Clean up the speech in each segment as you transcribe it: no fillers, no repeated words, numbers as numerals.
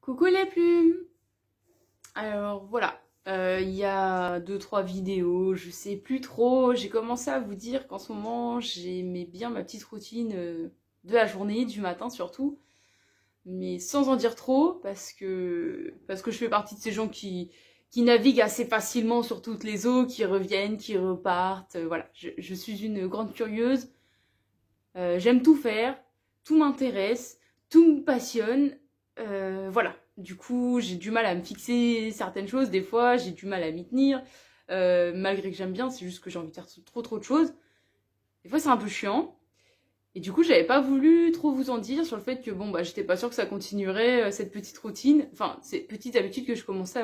Coucou les plumes! Alors voilà, il y a 2-3 vidéos, je sais plus trop, j'ai commencé à vous dire qu'en ce moment j'aimais bien ma petite routine de la journée, du matin surtout, mais sans en dire trop, parce que je fais partie de ces gens qui naviguent assez facilement sur toutes les eaux, qui reviennent, qui repartent, voilà, je suis une grande curieuse, j'aime tout faire, tout m'intéresse, tout me passionne, voilà. Du coup, j'ai du mal à me fixer certaines choses, des fois, j'ai du mal à m'y tenir, malgré que j'aime bien, c'est juste que j'ai envie de faire trop de choses. Des fois, c'est un peu chiant. Et du coup, j'avais pas voulu trop vous en dire sur le fait que, bon, bah, j'étais pas sûre que ça continuerait, cette petite routine, enfin, ces petites habitudes que je commençais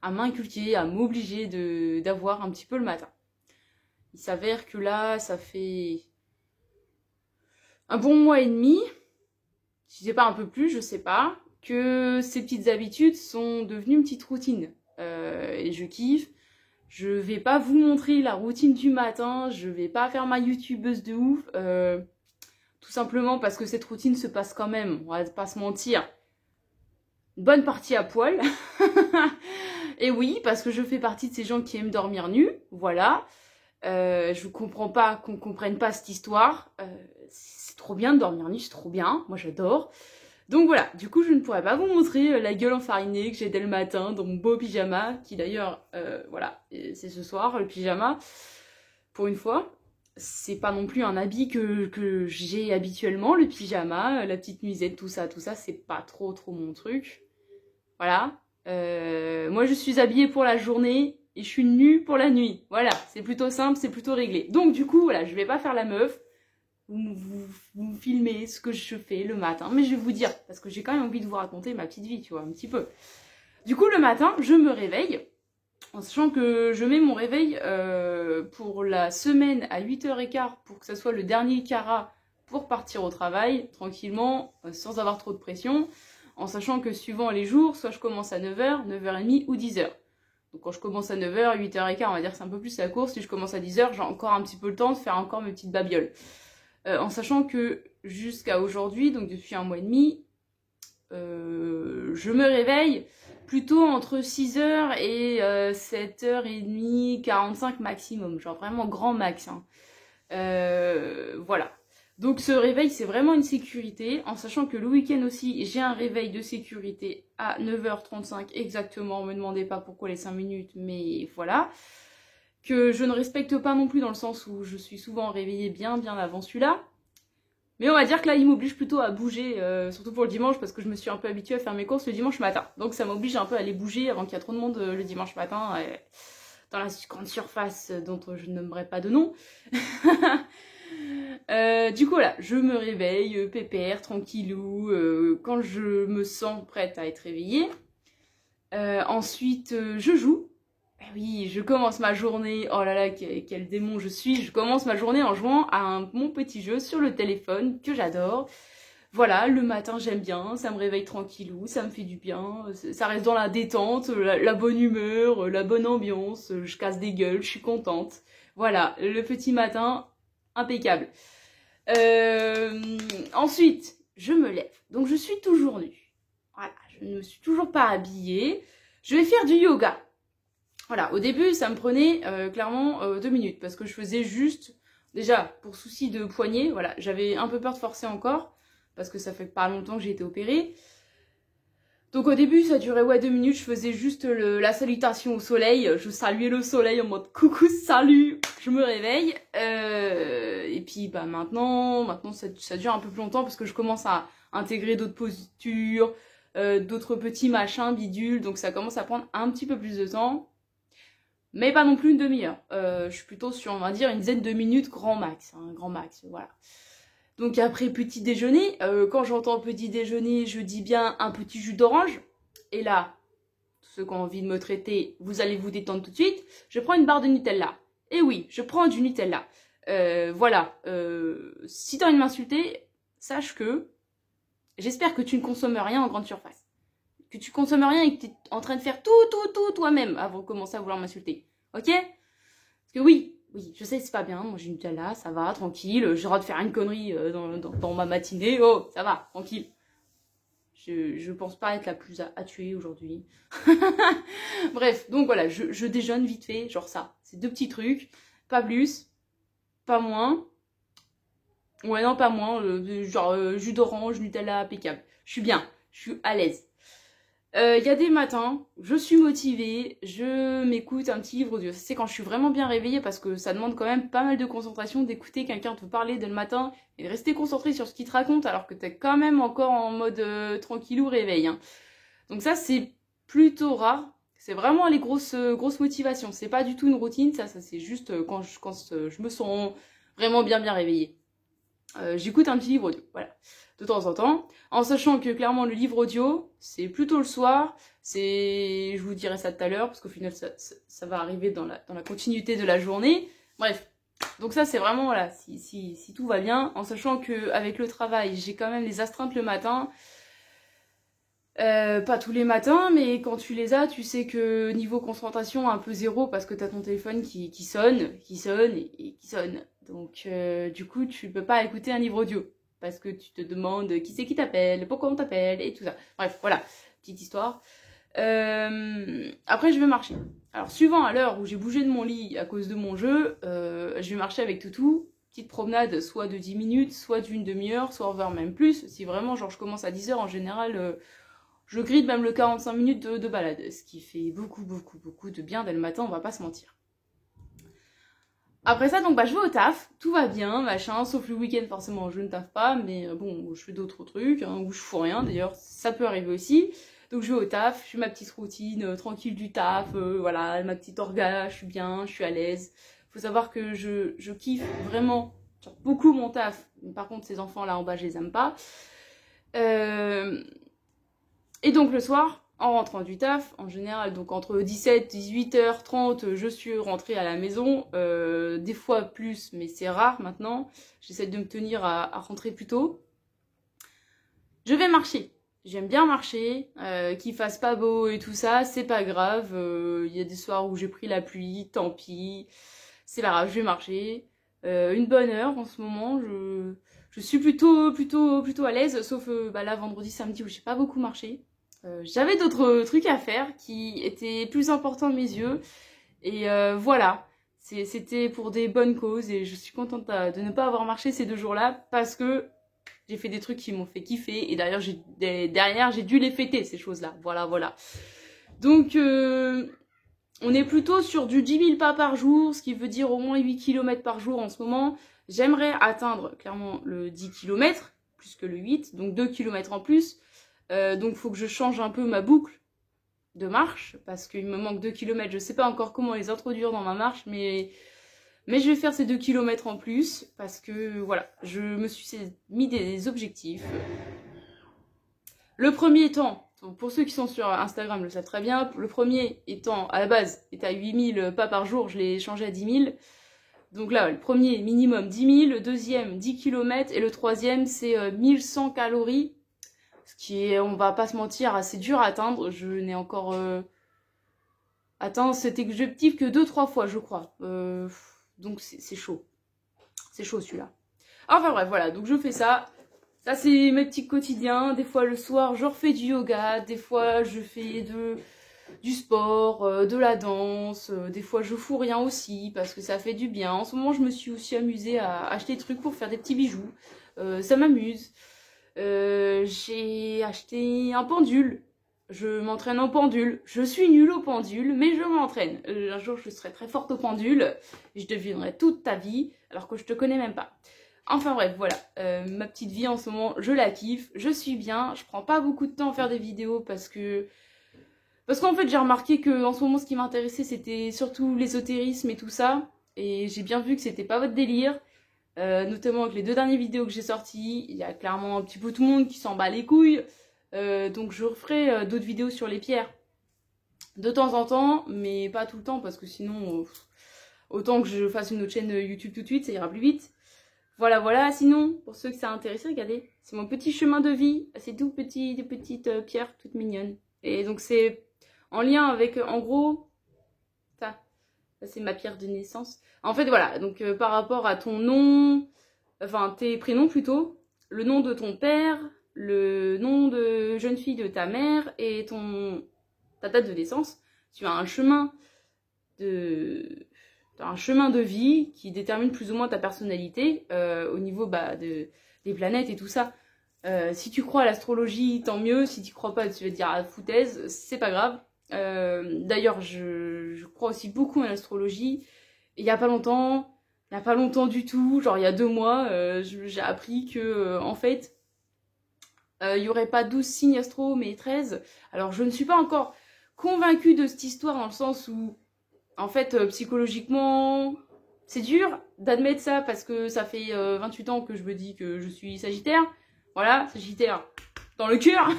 à m'inculquer, à m'obliger d'avoir un petit peu le matin. Il s'avère que là, ça fait un bon mois et demi, si c'est pas un peu plus, je sais pas, que ces petites habitudes sont devenues une petite routine. Et je kiffe. Je vais pas vous montrer la routine du matin, je vais pas faire ma youtubeuse de ouf, tout simplement parce que cette routine se passe quand même, on va pas se mentir, une bonne partie à poil. Et oui, parce que je fais partie de ces gens qui aiment dormir nus, voilà. Je comprends pas qu'on comprenne pas cette histoire. C'est trop bien de dormir nu, c'est trop bien, moi j'adore. Donc voilà, du coup je ne pourrais pas vous montrer la gueule enfarinée que j'ai dès le matin dans mon beau pyjama, qui d'ailleurs, voilà, c'est ce soir le pyjama, pour une fois. C'est pas non plus un habit que j'ai habituellement, le pyjama, la petite nuisette, tout ça, c'est pas trop mon truc. Voilà. Moi je suis habillée pour la journée et je suis nue pour la nuit. Voilà, c'est plutôt simple, c'est plutôt réglé. Donc du coup, voilà, je vais pas faire la meuf. Vous filmez ce que je fais le matin. Mais je vais vous dire, parce que j'ai quand même envie de vous raconter ma petite vie, tu vois, un petit peu. Du coup, le matin, je me réveille, en sachant que je mets mon réveil pour la semaine à 8h15, pour que ça soit le dernier carat pour partir au travail, tranquillement, sans avoir trop de pression, en sachant que suivant les jours, soit je commence à 9h, 9h30 ou 10h. Donc quand je commence à 9h, 8h15, on va dire que c'est un peu plus la course. Si je commence à 10h, j'ai encore un petit peu le temps de faire encore mes petites babioles. En sachant que jusqu'à aujourd'hui, donc depuis un mois et demi, je me réveille plutôt entre 6h et 7h30, 45 maximum, genre vraiment grand max. Hein. Voilà. Donc ce réveil, c'est vraiment une sécurité, en sachant que le week-end aussi, j'ai un réveil de sécurité à 9h35 exactement, me demandez pas pourquoi les 5 minutes, mais voilà. Que je ne respecte pas non plus dans le sens où je suis souvent réveillée bien avant celui-là. Mais on va dire que là, il m'oblige plutôt à bouger, surtout pour le dimanche, parce que je me suis un peu habituée à faire mes courses le dimanche matin. Donc ça m'oblige un peu à aller bouger avant qu'il y ait trop de monde le dimanche matin, dans la grande surface dont je ne nommerai pas de nom. Du coup, là, je me réveille, pépère, tranquillou, quand je me sens prête à être réveillée. Ensuite, je joue. Oui, je commence ma journée, oh là là, quel démon je suis, je commence ma journée en jouant à mon petit jeu sur le téléphone que j'adore. Voilà, le matin j'aime bien, ça me réveille tranquillou, ça me fait du bien, ça reste dans la détente, la bonne humeur, la bonne ambiance, je casse des gueules, je suis contente. Voilà, le petit matin, impeccable. Ensuite, je me lève, donc je suis toujours nue. Voilà, je ne me suis toujours pas habillée, je vais faire du yoga. Voilà, au début, ça me prenait clairement 2 minutes parce que je faisais juste, déjà, pour souci de poignet, voilà, j'avais un peu peur de forcer encore parce que ça fait pas longtemps que j'ai été opérée. Donc au début, ça durait 2 minutes, je faisais juste la salutation au soleil, je saluais le soleil en mode coucou, salut, je me réveille. Et puis bah maintenant ça dure un peu plus longtemps parce que je commence à intégrer d'autres postures, d'autres petits machins, bidules, donc ça commence à prendre un petit peu plus de temps. Mais pas non plus une demi-heure. Je suis plutôt sur, on va dire, une dizaine de minutes grand max. Hein, grand max, voilà. Donc après petit déjeuner, quand j'entends petit déjeuner, je dis bien un petit jus d'orange. Et là, tous ceux qui ont envie de me traiter, vous allez vous détendre tout de suite. Je prends une barre de Nutella. Et oui, je prends du Nutella. Voilà. Si t'as envie de m'insulter, sache que j'espère que tu ne consommes rien en grande surface. Que tu consommes rien et que tu es en train de faire tout toi-même avant de commencer à vouloir m'insulter. Ok? Parce que oui, je sais c'est pas bien, moi j'ai une Nutella, ça va, tranquille, j'ai le droit de faire une connerie dans ma matinée, oh, ça va, tranquille. Je pense pas être la plus à tuer aujourd'hui. Bref, donc voilà, je déjeune vite fait, genre ça. C'est 2 petits trucs, pas plus, pas moins. Ouais, non, pas moins, genre jus d'orange, Nutella, impeccable. Je suis bien, je suis à l'aise. Y a des matins, je suis motivée, je m'écoute un petit livre audio. C'est quand je suis vraiment bien réveillée parce que ça demande quand même pas mal de concentration d'écouter quelqu'un te parler dès le matin et de rester concentré sur ce qu'il te raconte alors que t'es quand même encore en mode tranquillou réveil. Hein. Donc ça, c'est plutôt rare. C'est vraiment les grosses motivations. C'est pas du tout une routine, ça c'est juste quand je me sens vraiment bien réveillée. J'écoute un petit livre audio, voilà, de temps en temps, en sachant que clairement le livre audio, c'est plutôt le soir, je vous dirai ça tout à l'heure, parce qu'au final ça va arriver dans la continuité de la journée, bref, donc ça c'est vraiment, voilà, si tout va bien, en sachant qu'avec le travail, j'ai quand même les astreintes le matin, pas tous les matins, mais quand tu les as, tu sais que niveau concentration, un peu zéro, parce que t'as ton téléphone qui sonne et qui sonne. Donc, du coup, tu peux pas écouter un livre audio. Parce que tu te demandes qui c'est qui t'appelle, pourquoi on t'appelle, et tout ça. Bref, voilà, petite histoire. Après, je vais marcher. Alors, suivant à l'heure où j'ai bougé de mon lit à cause de mon jeu, je vais marcher avec Toutou. Petite promenade, soit de 10 minutes, soit d'une demi-heure, soit voire même plus. Si vraiment, genre, je commence à 10 heures, en général... je grille même le 45 minutes de balade, ce qui fait beaucoup de bien dès le matin, on va pas se mentir. Après ça, donc je vais au taf, tout va bien, machin, sauf le week-end forcément, je ne taffe pas, mais bon, je fais d'autres trucs, hein, où je fous rien, d'ailleurs, ça peut arriver aussi. Donc je vais au taf, je fais ma petite routine, tranquille du taf, voilà, ma petite orga, je suis bien, je suis à l'aise. Faut savoir que je kiffe vraiment, genre, beaucoup mon taf, par contre ces enfants-là en bas, je les aime pas. Et donc le soir, en rentrant du taf, en général, donc entre 17 et 18h30, je suis rentrée à la maison, des fois plus, mais c'est rare maintenant. J'essaie de me tenir à rentrer plus tôt. Je vais marcher. J'aime bien marcher, qu'il fasse pas beau et tout ça, c'est pas grave. Il y a des soirs où j'ai pris la pluie, tant pis. C'est pas grave, je vais marcher. Une bonne heure en ce moment, je suis plutôt à l'aise, sauf là vendredi, samedi où j'ai pas beaucoup marché. J'avais d'autres trucs à faire qui étaient plus importants à mes yeux. Et voilà, c'était pour des bonnes causes et je suis contente de ne pas avoir marché ces 2 jours-là parce que j'ai fait des trucs qui m'ont fait kiffer et derrière j'ai dû les fêter ces choses-là. Voilà. Donc on est plutôt sur du 10 000 pas par jour, ce qui veut dire au moins 8 km par jour en ce moment. J'aimerais atteindre clairement le 10 km, plus que le 8, donc 2 km en plus. Donc il faut que je change un peu ma boucle de marche, parce qu'il me manque 2 km, je sais pas encore comment les introduire dans ma marche, mais je vais faire ces 2 km en plus, parce que voilà, je me suis mis des objectifs. Le premier étant, pour ceux qui sont sur Instagram le savent très bien, le premier étant, à la base, était à 8000 pas par jour, je l'ai changé à 10 000. Donc là, le premier minimum 10 000, le deuxième 10 km, et le troisième c'est 1100 calories. Ce qui est, on va pas se mentir, assez dur à atteindre. Je n'ai encore atteint cet objectif que 2-3 fois, je crois. Donc c'est chaud. C'est chaud celui-là. Enfin bref, voilà, donc je fais ça. Ça, c'est mes petits quotidiens. Des fois, le soir, je refais du yoga. Des fois, je fais du sport, de la danse. Des fois, je fous rien aussi parce que ça fait du bien. En ce moment, je me suis aussi amusée à acheter des trucs pour faire des petits bijoux. Ça m'amuse. J'ai acheté un pendule. Je m'entraîne en pendule. Je suis nulle au pendule, mais je m'entraîne. Un jour, je serai très forte au pendule. Et je devinerai toute ta vie, alors que je te connais même pas. Enfin bref, voilà. Ma petite vie en ce moment, je la kiffe. Je suis bien. Je prends pas beaucoup de temps à faire des vidéos parce qu'en fait, j'ai remarqué que en ce moment, ce qui m'intéressait, c'était surtout l'ésotérisme et tout ça. Et j'ai bien vu que c'était pas votre délire. Notamment avec les 2 dernières vidéos que j'ai sorties, il y a clairement un petit peu tout le monde qui s'en bat les couilles. Donc je referai d'autres vidéos sur les pierres de temps en temps, mais pas tout le temps parce que sinon, autant que je fasse une autre chaîne YouTube tout de suite, ça ira plus vite. Voilà. Sinon, pour ceux que ça a intéressé, regardez, c'est mon petit chemin de vie, c'est tout petit, des petites pierres toutes mignonnes. Et donc c'est en lien avec, en gros, ça c'est ma pierre de naissance. En fait, voilà, donc par rapport à ton nom, enfin tes prénoms plutôt, le nom de ton père, le nom de jeune fille de ta mère et ta date de naissance, tu as un chemin de vie qui détermine plus ou moins ta personnalité au niveau des planètes et tout ça. Si tu crois à l'astrologie, tant mieux. Si tu crois pas, tu vas te dire ah, foutaise, c'est pas grave. D'ailleurs, je crois aussi beaucoup à l'astrologie. Et il y a pas longtemps du tout, genre il y a 2 mois, j'ai appris que en fait, il y aurait pas 12 signes astro, mais 13. Alors je ne suis pas encore convaincue de cette histoire dans le sens où, en fait, psychologiquement, c'est dur d'admettre ça parce que ça fait 28 ans que je me dis que je suis Sagittaire. Voilà, Sagittaire dans le cœur.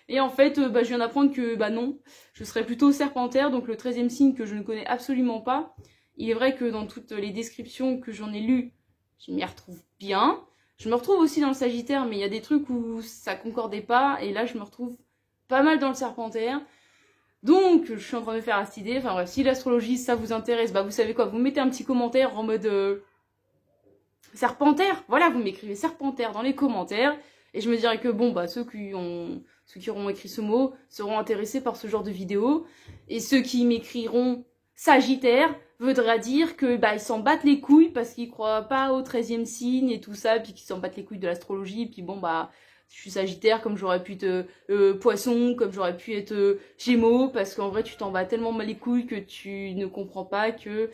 Et en fait, je viens d'apprendre que non, je serais plutôt Serpentaire, donc le 13e signe que je ne connais absolument pas. Il est vrai que dans toutes les descriptions que j'en ai lues, je m'y retrouve bien. Je me retrouve aussi dans le Sagittaire, mais il y a des trucs où ça concordait pas, et là je me retrouve pas mal dans le Serpentaire. Donc, je suis en train de faire à cette idée. Enfin bref, si l'astrologie, ça vous intéresse, vous savez quoi, vous mettez un petit commentaire en mode Serpentaire. Voilà, vous m'écrivez Serpentaire dans les commentaires. Et je me dirais que bon, ceux qui auront écrit ce mot seront intéressés par ce genre de vidéo. Et ceux qui m'écriront Sagittaire voudra dire que ils s'en battent les couilles parce qu'ils croient pas au 13e signe et tout ça, puis qu'ils s'en battent les couilles de l'astrologie, puis je suis Sagittaire comme j'aurais pu être Poisson, comme j'aurais pu être Gémeaux, parce qu'en vrai tu t'en bats tellement mal les couilles que tu ne comprends pas que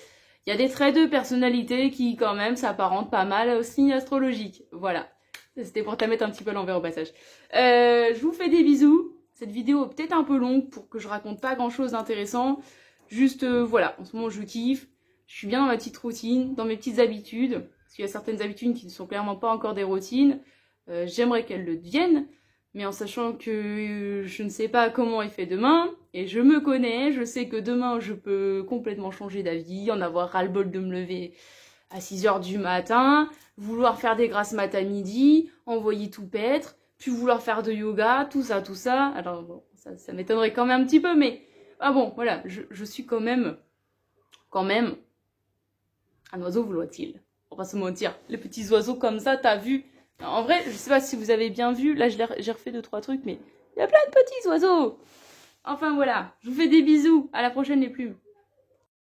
il y a des traits de personnalité qui quand même s'apparentent pas mal au signe astrologique. Voilà, c'était pour te mettre un petit peu à l'envers au passage. Je vous fais des bisous. Cette vidéo est peut-être un peu longue pour que je raconte pas grand chose d'intéressant. Juste, voilà, en ce moment je kiffe, je suis bien dans ma petite routine, dans mes petites habitudes, parce qu'il y a certaines habitudes qui ne sont clairement pas encore des routines, j'aimerais qu'elles le deviennent, mais en sachant que je ne sais pas comment il fait demain, et je me connais, je sais que demain je peux complètement changer d'avis, en avoir ras-le-bol de me lever à 6h du matin, vouloir faire des grasses mat à midi, envoyer tout paître, puis vouloir faire de yoga, tout ça, alors bon, ça m'étonnerait quand même un petit peu, mais... Ah bon, voilà, je suis quand même un oiseau volatile. On va se mentir. Les petits oiseaux comme ça, t'as vu. En vrai, je sais pas si vous avez bien vu. Là, j'ai refait 2-3 trucs, mais il y a plein de petits oiseaux. Enfin voilà, je vous fais des bisous. À la prochaine les plumes.